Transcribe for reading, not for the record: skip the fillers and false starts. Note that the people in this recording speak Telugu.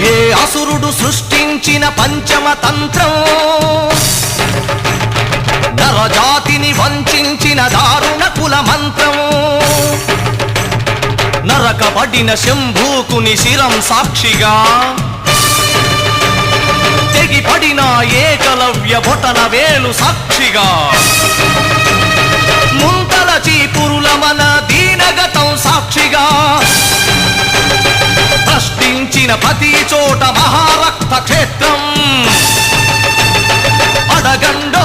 ఏ అసురుడు సృష్టించిన పంచమ తంత్రం నరజాతిని వంచిన దారుణ కుల మంత్రం నరకబడిన శంభూకుని శిరం సాక్షిగా తెగిపడిన ఏకలవ్య బొటన వేలు సాక్షిగా ముంతల చీపురుల మన దీనగతం సాక్షిగా ప్రశ్నించిన ప్రతి చోట మహారక్త క్షేత్రం అడగండ